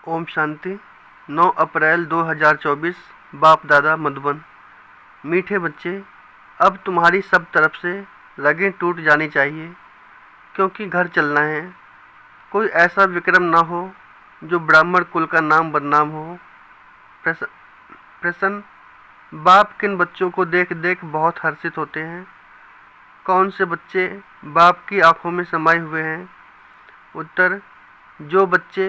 ओम शांति। 9 अप्रैल 2024। बाप दादा मधुबन। मीठे बच्चे, अब तुम्हारी सब तरफ से रगें टूट जानी चाहिए, क्योंकि घर चलना है। कोई ऐसा विक्रम ना हो जो ब्राह्मण कुल का नाम बदनाम हो। प्रश्न: बाप किन बच्चों को देख देख बहुत हर्षित होते हैं? कौन से बच्चे बाप की आंखों में समाये हुए हैं? उत्तर: जो बच्चे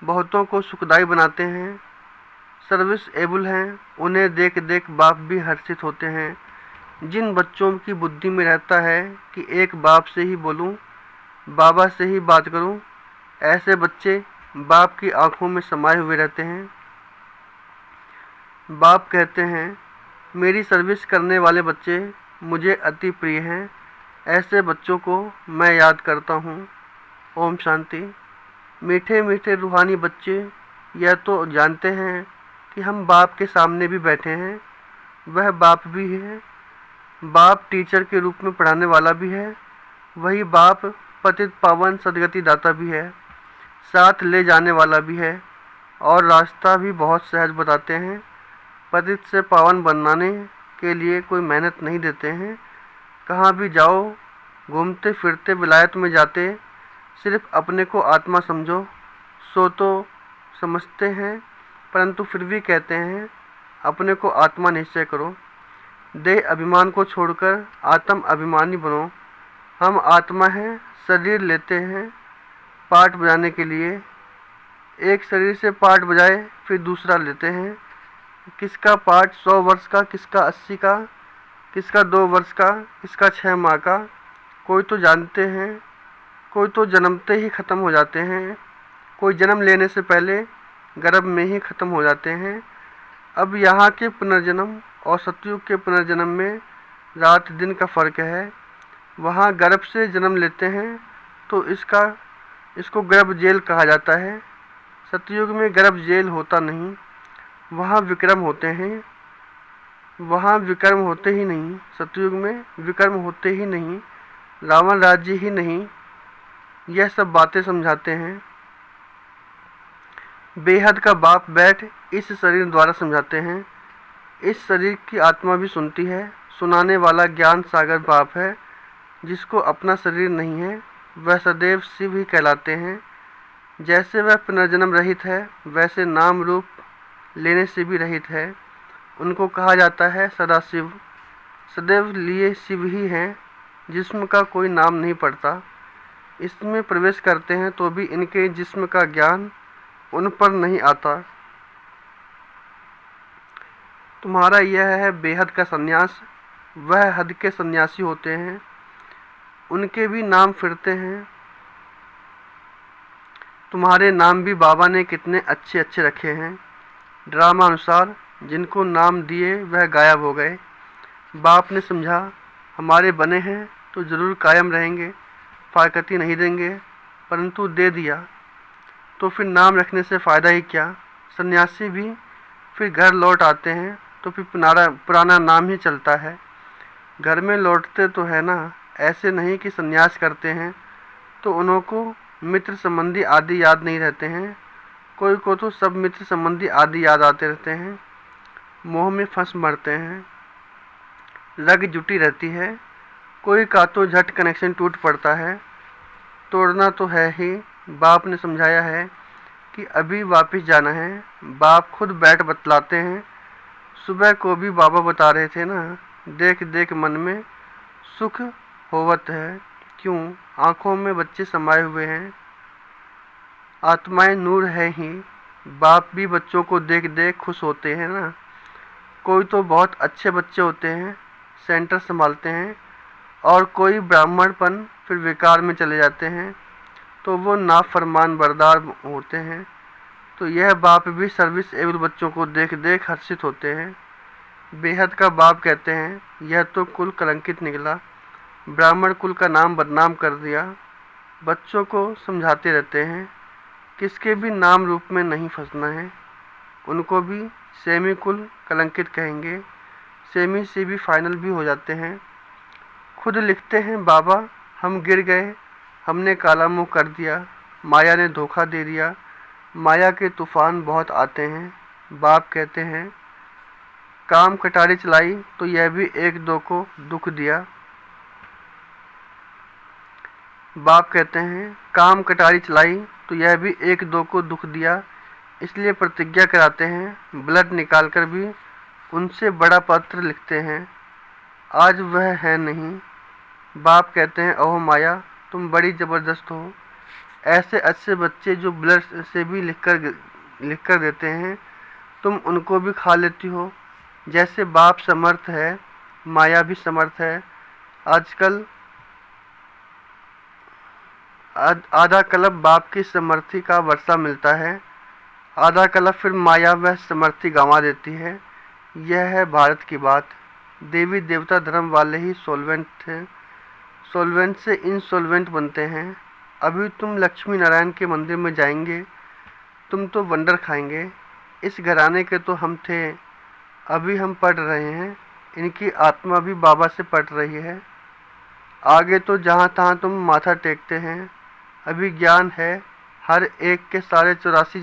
बहुतों को सुखदायी बनाते हैं, सर्विस एबल हैं, उन्हें देख देख बाप भी हर्षित होते हैं। जिन बच्चों की बुद्धि में रहता है कि एक बाप से ही बोलूं, बाबा से ही बात करूं, ऐसे बच्चे बाप की आंखों में समाये हुए रहते हैं। बाप कहते हैं, मेरी सर्विस करने वाले बच्चे मुझे अति प्रिय हैं। ऐसे बच्चों को मैं याद करता हूँ। ओम शांति। मीठे मीठे रूहानी बच्चे यह तो जानते हैं कि हम बाप के सामने भी बैठे हैं, वह बाप भी है। बाप टीचर के रूप में पढ़ाने वाला भी है, वही बाप पतित पावन सदगति दाता भी है, साथ ले जाने वाला भी है, और रास्ता भी बहुत सहज बताते हैं। पतित से पावन बनाने के लिए कोई मेहनत नहीं देते हैं। कहाँ भी जाओ, घूमते फिरते विलायत में जाते, सिर्फ अपने को आत्मा समझो। सो तो समझते हैं, परंतु फिर भी कहते हैं अपने को आत्मा निश्चय करो। देह अभिमान को छोड़कर आत्म अभिमानी बनो। हम आत्मा हैं, शरीर लेते हैं पाठ बजाने के लिए। एक शरीर से पाठ बजाए फिर दूसरा लेते हैं। किसका पाठ 100 वर्ष का, किसका 80 का, किसका 2 वर्ष का, किसका 6 माह का। कोई तो जानते हैं, कोई तो जन्मते ही ख़त्म हो जाते हैं, कोई जन्म लेने से पहले गर्भ में ही ख़त्म हो जाते हैं। अब यहाँ के पुनर्जन्म और सतयुग के पुनर्जन्म में रात दिन का फ़र्क है। वहाँ गर्भ से जन्म लेते हैं तो इसको गर्भ जेल कहा जाता है। सतयुग में गर्भ जेल होता नहीं, वहाँ विक्रम होते हैं। वहाँ विक्रम होते ही नहीं, सतयुग में विक्रम होते ही नहीं, रावण राज्य ही नहीं। यह सब बातें समझाते हैं। बेहद का बाप बैठ इस शरीर द्वारा समझाते हैं। इस शरीर की आत्मा भी सुनती है। सुनाने वाला ज्ञान सागर बाप है। जिसको अपना शरीर नहीं है, वह सदैव शिव ही कहलाते हैं। जैसे वह पुनर्जन्म रहित है, वैसे नाम रूप लेने से भी रहित है। उनको कहा जाता है सदा शिव। सदैव लिए शिव ही हैं, जिस्म का कोई नाम नहीं पड़ता। इसमें प्रवेश करते हैं तो भी इनके जिस्म का ज्ञान उन पर नहीं आता। तुम्हारा यह है बेहद का सन्यास। वह हद के सन्यासी होते हैं, उनके भी नाम फिरते हैं। तुम्हारे नाम भी बाबा ने कितने अच्छे अच्छे रखे हैं। ड्रामा अनुसार जिनको नाम दिए वह गायब हो गए। बाप ने समझा हमारे बने हैं तो ज़रूर कायम रहेंगे, फाकती नहीं देंगे, परंतु दे दिया तो फिर नाम रखने से फ़ायदा ही क्या। सन्यासी भी फिर घर लौट आते हैं तो फिर पुराना नाम ही चलता है। घर में लौटते तो है ना, ऐसे नहीं कि सन्यास करते हैं तो उन्हों को मित्र संबंधी आदि याद नहीं रहते हैं। कोई को तो सब मित्र संबंधी आदि याद आते रहते हैं। मोह में फंस मरते हैं, रग जुटी रहती है। कोई का तो झट कनेक्शन टूट पड़ता है। तोड़ना तो है ही। बाप ने समझाया है कि अभी वापस जाना है। बाप खुद बैठ बतलाते हैं। सुबह को भी बाबा बता रहे थे ना, देख देख मन में सुख होवत है। क्यों? आँखों में बच्चे समाये हुए हैं, आत्माएं नूर है ही। बाप भी बच्चों को देख देख खुश होते हैं ना। कोई तो बहुत अच्छे बच्चे होते हैं, सेंटर संभालते हैं, और कोई ब्राह्मणपन फिर विकार में चले जाते हैं तो वो नाफरमान बरदार होते हैं। तो यह बाप भी सर्विस एबल बच्चों को देख देख हर्षित होते हैं। बेहद का बाप कहते हैं यह तो कुल कलंकित निकला, ब्राह्मण कुल का नाम बदनाम कर दिया। बच्चों को समझाते रहते हैं किसके भी नाम रूप में नहीं फंसना है। उनको भी सेमी कुल कलंकित कहेंगे, सेमी से भी फाइनल भी हो जाते हैं। खुद लिखते हैं बाबा, हम गिर गए, हमने काला मुँह कर दिया, माया ने धोखा दे दिया, माया के तूफान बहुत आते हैं। बाप कहते हैं काम कटारी चलाई तो यह भी एक दो को दुख दिया। बाप कहते हैं काम कटारी चलाई तो यह भी एक दो को दुख दिया, इसलिए प्रतिज्ञा कराते हैं, ब्लड निकालकर भी उनसे बड़ा पत्र लिखते हैं, आज वह है नहीं। बाप कहते हैं ओह माया तुम बड़ी ज़बरदस्त हो, ऐसे अच्छे बच्चे जो ब्लड से भी लिख कर देते हैं, तुम उनको भी खा लेती हो। जैसे बाप समर्थ है, माया भी समर्थ है। आजकल आधा कलब बाप की समर्थी का वर्षा मिलता है, आधा कलब फिर माया वह समर्थी गंवा देती है। यह है भारत की बात। देवी देवता धर्म वाले ही सोल्वेंट थे, सोल्वेंट से इंसोल्वेंट बनते हैं। अभी तुम लक्ष्मी नारायण के मंदिर में जाएंगे, तुम तो वंडर खाएंगे। इस घराने के तो हम थे, अभी हम पढ़ रहे हैं, इनकी आत्मा भी बाबा से पढ़ रही है। आगे तो जहाँ तहाँ तुम माथा टेकते हैं। अभी ज्ञान है हर एक के सारे 84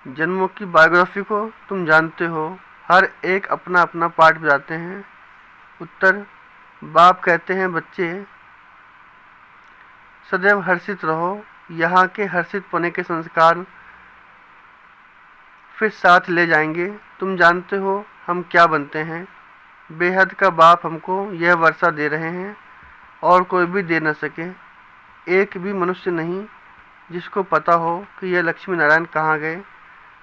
जन्मों की बायोग्राफी को तुम जानते हो, हर एक अपना अपना पार्ट बजाते हैं। उत्तर बाप कहते हैं बच्चे सदैव हर्षित रहो, यहाँ के हर्षित पने के संस्कार फिर साथ ले जाएंगे। तुम जानते हो हम क्या बनते हैं। बेहद का बाप हमको यह वर्षा दे रहे हैं और कोई भी दे न सके। एक भी मनुष्य नहीं जिसको पता हो कि यह लक्ष्मी नारायण कहाँ गए।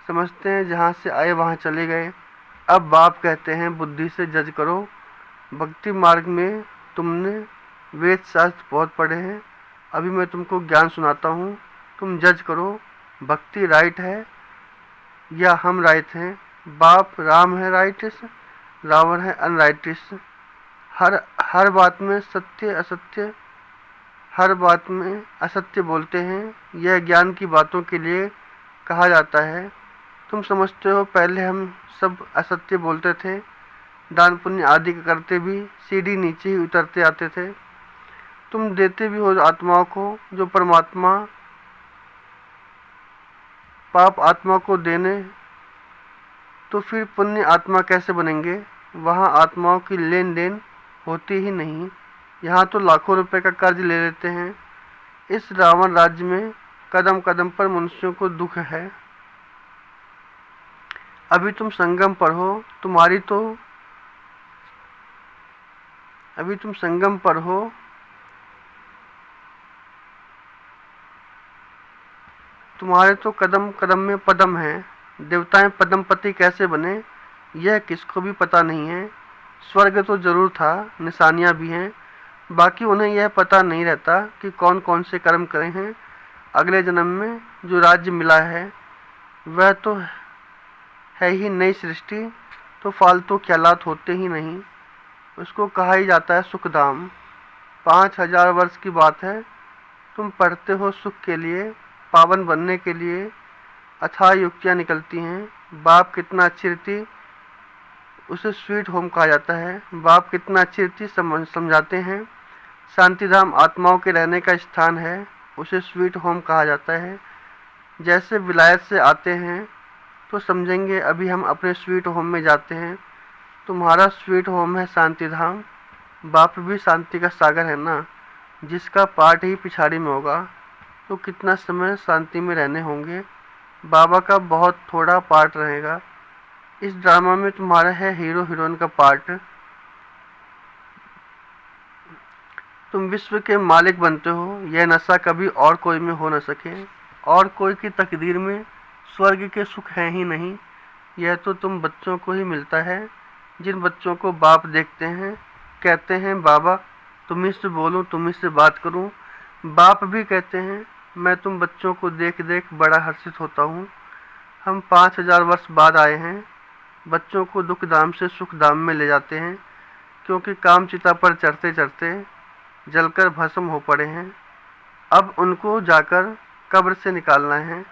समझते हैं जहाँ से आए वहाँ चले गए। अब बाप कहते हैं बुद्धि से जज करो। भक्ति मार्ग में तुमने वेद शास्त्र बहुत पढ़े हैं, अभी मैं तुमको ज्ञान सुनाता हूँ, तुम जज करो भक्ति राइट है या हम राइट हैं। बाप राम है राइटिस, रावण है अनराइटिस। हर बात में सत्य असत्य, हर बात में असत्य बोलते हैं। यह ज्ञान की बातों के लिए कहा जाता है। तुम समझते हो पहले हम सब असत्य बोलते थे, दान पुण्य आदि करते भी सीढ़ी नीचे ही उतरते आते थे। तुम देते भी हो आत्माओं को जो परमात्मा पाप आत्मा को देने, तो फिर पुण्य आत्मा कैसे बनेंगे। वहाँ आत्माओं की लेन देन होती ही नहीं। यहाँ तो लाखों रुपए का कर्ज ले लेते हैं। इस रावण राज्य में कदम कदम पर मनुष्यों को दुख है। अभी तुम संगम पर हो, अभी तुम संगम पर हो, तुम्हारे तो कदम कदम में पदम है। देवताएं पदमपति कैसे बने यह किसको भी पता नहीं है। स्वर्ग तो जरूर था, निशानियां भी हैं, बाकी उन्हें यह पता नहीं रहता कि कौन कौन से कर्म करे हैं। अगले जन्म में जो राज्य मिला है वह तो है ही नई सृष्टि, तो फालतू ख्यालात होते ही नहीं। उसको कहा ही जाता है सुखधाम। 5000 वर्ष की बात है। तुम पढ़ते हो सुख के लिए, पावन बनने के लिए अथाह युक्तियाँ निकलती हैं। बाप कितना अच्छी रीति उसे स्वीट होम कहा जाता है। बाप कितना अच्छी रीति समझाते हैं। शांतिधाम आत्माओं के रहने का स्थान है, उसे स्वीट होम कहा जाता है। जैसे विलायत से आते हैं तो समझेंगे अभी हम अपने स्वीट होम में जाते हैं। तुम्हारा स्वीट होम है शांतिधाम। बाप भी शांति का सागर है ना, जिसका पार्ट ही पिछाड़ी में होगा तो कितना समय शांति में रहने होंगे। बाबा का बहुत थोड़ा पार्ट रहेगा। इस ड्रामा में तुम्हारा है हीरो हीरोइन का पार्ट। तुम विश्व के मालिक बनते हो। यह नशा कभी और कोई में हो न सके, और कोई की तकदीर में स्वर्ग के सुख हैं ही नहीं। यह तो तुम बच्चों को ही मिलता है। जिन बच्चों को बाप देखते हैं कहते हैं बाबा तुम्ही से बोलूं, तुम्ही से बात करूं। बाप भी कहते हैं मैं तुम बच्चों को देख देख बड़ा हर्षित होता हूँ। हम 5000 वर्ष बाद आए हैं। बच्चों को दुख धाम से सुख धाम में ले जाते हैं, क्योंकि काम चिता पर चढ़ते चढ़ते जलकर भस्म हो पड़े हैं। अब उनको जाकर कब्र से निकालना है।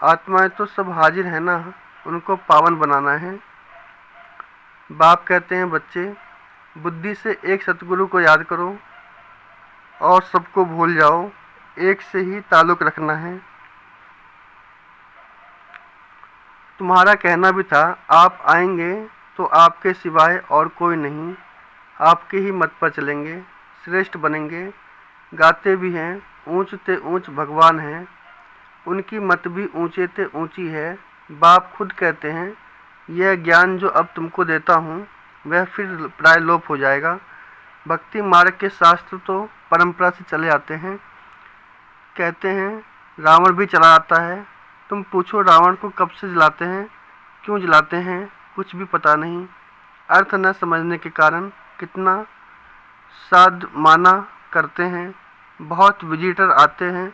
आत्माएं तो सब हाजिर है ना, उनको पावन बनाना है। बाप कहते हैं बच्चे बुद्धि से एक सतगुरु को याद करो और सबको भूल जाओ। एक से ही ताल्लुक़ रखना है। तुम्हारा कहना भी था आप आएंगे तो आपके सिवाय और कोई नहीं, आपके ही मत पर चलेंगे, श्रेष्ठ बनेंगे। गाते भी हैं ऊंच ते ऊंच भगवान हैं, उनकी मत भी ऊंचे ते ऊंची है। बाप खुद कहते हैं यह ज्ञान जो अब तुमको देता हूँ वह फिर प्राय लोप हो जाएगा। भक्ति मार्ग के शास्त्र तो परंपरा से चले आते हैं। कहते हैं रावण भी चला आता है। तुम पूछो रावण को कब से जलाते हैं, क्यों जलाते हैं, कुछ भी पता नहीं। अर्थ न समझने के कारण कितना साध माना करते हैं। बहुत विजिटर आते हैं,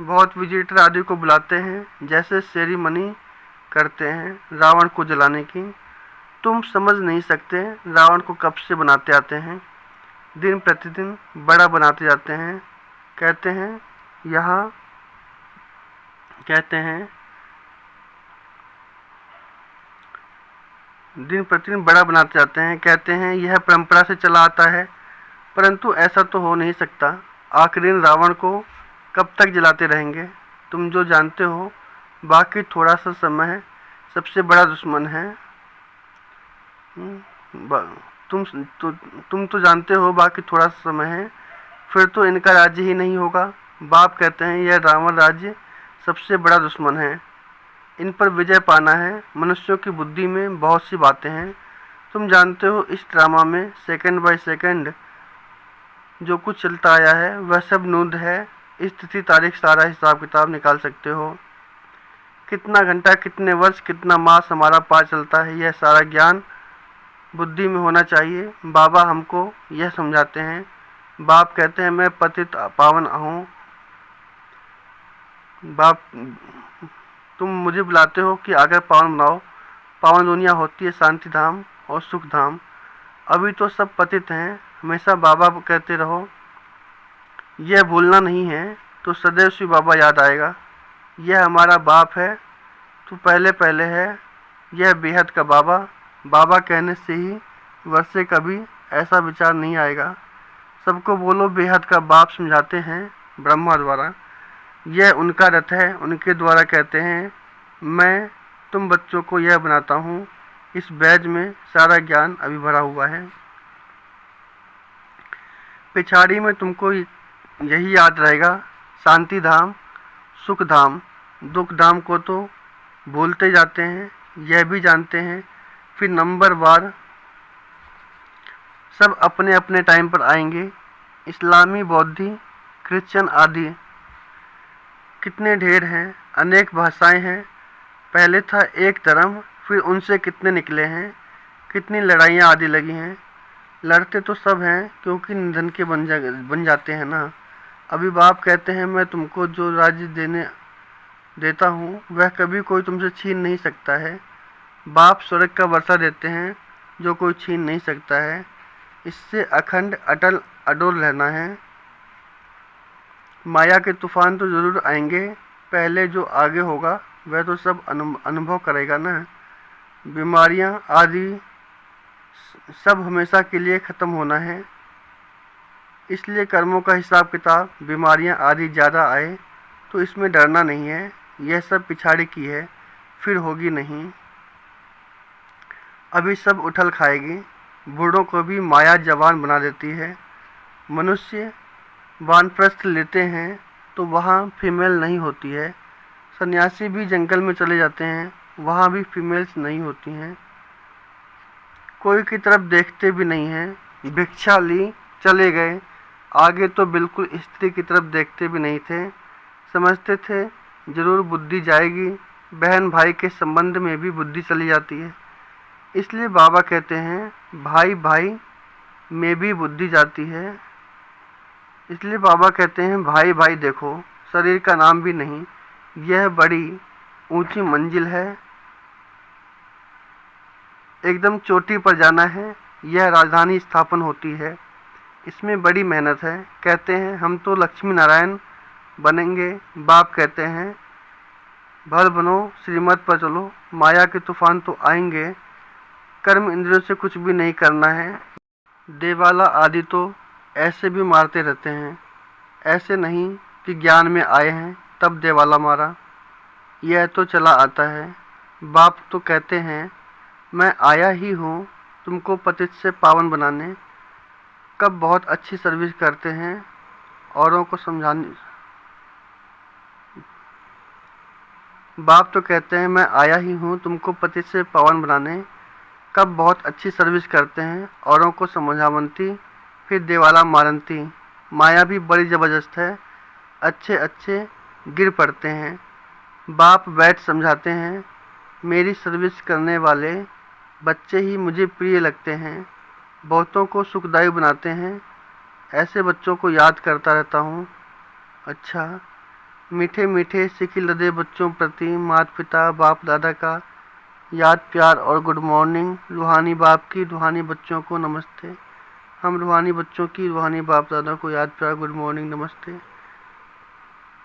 बहुत विजिटर आदि को बुलाते हैं, जैसे सेरेमनी करते हैं रावण को जलाने की। तुम समझ नहीं सकते रावण को कब से बनाते आते हैं, दिन प्रतिदिन बड़ा बनाते जाते हैं। कहते हैं यहाँ कहते हैं दिन प्रतिदिन बड़ा बनाते जाते हैं। कहते हैं यह परंपरा से चला आता है, परंतु ऐसा तो हो नहीं सकता। आखिर रावण को कब तक जलाते रहेंगे। तुम जो जानते हो बाकी थोड़ा सा समय है, सबसे बड़ा दुश्मन है। तुम तो जानते हो बाकी थोड़ा सा समय है, फिर तो इनका राज्य ही नहीं होगा। बाप कहते हैं यह रावण राज्य सबसे बड़ा दुश्मन है, इन पर विजय पाना है। मनुष्यों की बुद्धि में बहुत सी बातें हैं। तुम जानते हो इस ड्रामा में सेकंड बाय सेकंड जो कुछ चलता आया है वह सब नूद है। इस तिथि तारीख सारा हिसाब किताब निकाल सकते हो। कितना घंटा, कितने वर्ष, कितना मास हमारा पार चलता है, यह सारा ज्ञान बुद्धि में होना चाहिए। बाबा हमको यह समझाते हैं। बाप कहते हैं मैं पतित पावन हूँ। बाप तुम मुझे बुलाते हो कि आकर पावन बनाओ। पावन दुनिया होती है शांति धाम और सुख धाम। अभी तो सब पतित हैं। हमेशा बाबा कहते रहो। यह भूलना नहीं है तो सदैव शिव बाबा याद आएगा। यह हमारा बाप है तो पहले पहले है। यह बेहद का बाबा। बाबा कहने से ही वर्षे कभी ऐसा विचार नहीं आएगा। सबको बोलो बेहद का बाप समझाते हैं ब्रह्मा द्वारा। यह उनका रथ है, उनके द्वारा कहते हैं मैं तुम बच्चों को यह बनाता हूँ। इस बैज में सारा ज्ञान अभी भरा हुआ है। पिछाड़ी में तुमको यही याद रहेगा, शांति धाम, सुख धाम। दुख धाम को तो भूलते जाते हैं, यह भी जानते हैं। फिर नंबर वार सब अपने अपने टाइम पर आएंगे। इस्लामी, बौद्धि, क्रिश्चियन आदि कितने ढेर हैं, अनेक भाषाएं हैं। पहले था एक धर्म, फिर उनसे कितने निकले हैं, कितनी लड़ाइयाँ आदि लगी हैं। लड़ते तो सब हैं क्योंकि निधन के बन जाते हैं ना। अभी बाप कहते हैं मैं तुमको जो राज्य देता हूँ वह कभी कोई तुमसे छीन नहीं सकता है। बाप स्वर्ग का वर्षा देते हैं जो कोई छीन नहीं सकता है। इससे अखंड अटल अडोल रहना है। माया के तूफान तो ज़रूर आएंगे, पहले जो आगे होगा वह तो सब अनुभव करेगा ना। बीमारियां आदि सब हमेशा के लिए ख़त्म होना है। इसलिए कर्मों का हिसाब किताब, बीमारियां आदि ज़्यादा आए तो इसमें डरना नहीं है। यह सब पिछाड़ी की है, फिर होगी नहीं। अभी सब उठल खाएगी। बूढ़ों को भी माया जवान बना देती है। मनुष्य वानप्रस्थ लेते हैं तो वहाँ फीमेल नहीं होती है। सन्यासी भी जंगल में चले जाते हैं, वहाँ भी फीमेल्स नहीं होती हैं। कोई की तरफ देखते भी नहीं हैं। भिक्षा ली चले गए, आगे तो बिल्कुल स्त्री की तरफ देखते भी नहीं थे। समझते थे जरूर बुद्धि जाएगी। बहन भाई के संबंध में भी बुद्धि चली जाती है। इसलिए बाबा कहते हैं भाई भाई में भी बुद्धि जाती है। इसलिए बाबा कहते हैं भाई भाई देखो, शरीर का नाम भी नहीं। यह बड़ी ऊंची मंजिल है, एकदम चोटी पर जाना है। यह राजधानी स्थापन होती है, इसमें बड़ी मेहनत है। कहते हैं हम तो लक्ष्मी नारायण बनेंगे। बाप कहते हैं भल बनो, श्रीमत पर चलो। माया के तूफान तो आएंगे, कर्म इंद्रियों से कुछ भी नहीं करना है। देवाला आदि तो ऐसे भी मारते रहते हैं, ऐसे नहीं कि ज्ञान में आए हैं तब देवाला मारा, यह तो चला आता है। बाप तो कहते हैं मैं आया ही हूँ तुमको पतित से पावन बनाने, कब बहुत अच्छी सर्विस करते हैं औरों को समझाने। बाप तो कहते हैं मैं आया ही हूँ तुमको पतित से पावन बनाने, कब बहुत अच्छी सर्विस करते हैं औरों को समझावंती, फिर देवाला मारंती। माया भी बड़ी ज़बरदस्त है, अच्छे अच्छे गिर पड़ते हैं। बाप बैठ समझाते हैं मेरी सर्विस करने वाले बच्चे ही मुझे प्रिय लगते हैं, बहुतों को सुखदायी बनाते हैं, ऐसे बच्चों को याद करता रहता हूँ। अच्छा, मीठे मीठे सिखी लदे बच्चों प्रति माता पिता बाप दादा का याद प्यार और गुड मॉर्निंग। रूहानी बाप की रूहानी बच्चों को नमस्ते। हम रूहानी बच्चों की रूहानी बाप दादा को याद प्यार गुड मॉर्निंग नमस्ते।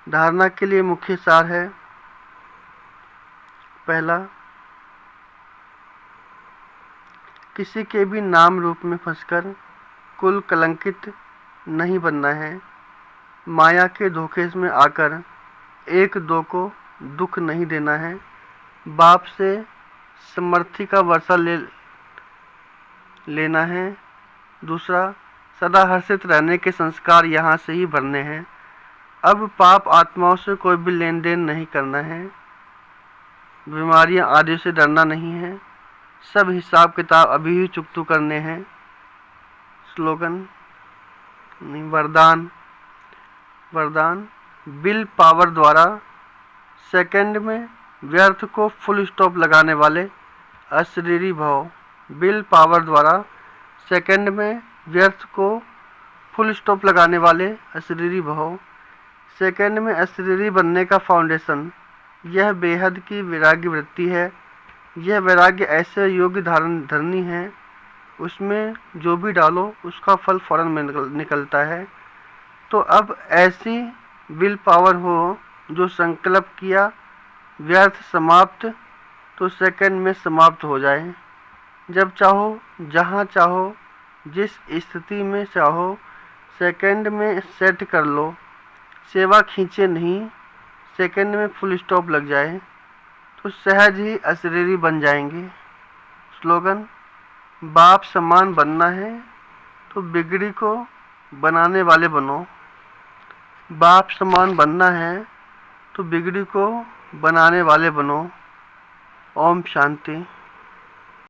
धारणा के लिए मुख्य सार है, पहला, किसी के भी नाम रूप में फंसकर कुल कलंकित नहीं बनना है। माया के धोखे में आकर एक दो को दुख नहीं देना है। बाप से समर्थी का वर्षा लेना है। दूसरा, सदा हर्षित रहने के संस्कार यहाँ से ही भरने हैं। अब पाप आत्माओं से कोई भी लेन देन नहीं करना है। बीमारियाँ आदि से डरना नहीं है। सब हिसाब किताब अभी ही चुकतू करने हैं। स्लोगन, वरदान। वरदान, विल पावर द्वारा सेकंड में व्यर्थ को फुल स्टॉप लगाने वाले अशरीरी भाव। विल पावर द्वारा सेकंड में व्यर्थ को फुल स्टॉप लगाने वाले अशरीरी भाव। सेकंड में अशरीरी बनने का फाउंडेशन यह बेहद की वैराग्य वृत्ति है। यह वैराग्य ऐसे योग्य धरनी है, उसमें जो भी डालो उसका फल फौरन में निकलता है। तो अब ऐसी विल पावर हो जो संकल्प किया व्यर्थ समाप्त तो सेकंड में समाप्त हो जाए। जब चाहो, जहाँ चाहो, जिस स्थिति में चाहो, सेकंड में सेट कर लो। सेवा खींचे नहीं, सेकंड में फुल स्टॉप लग जाए तो सहज ही अशरीरी बन जाएंगे। स्लोगन, बाप समान बनना है तो बिगड़ी को बनाने वाले बनो। बाप समान बनना है तो बिगड़ी को बनाने वाले बनो। ओम शांति।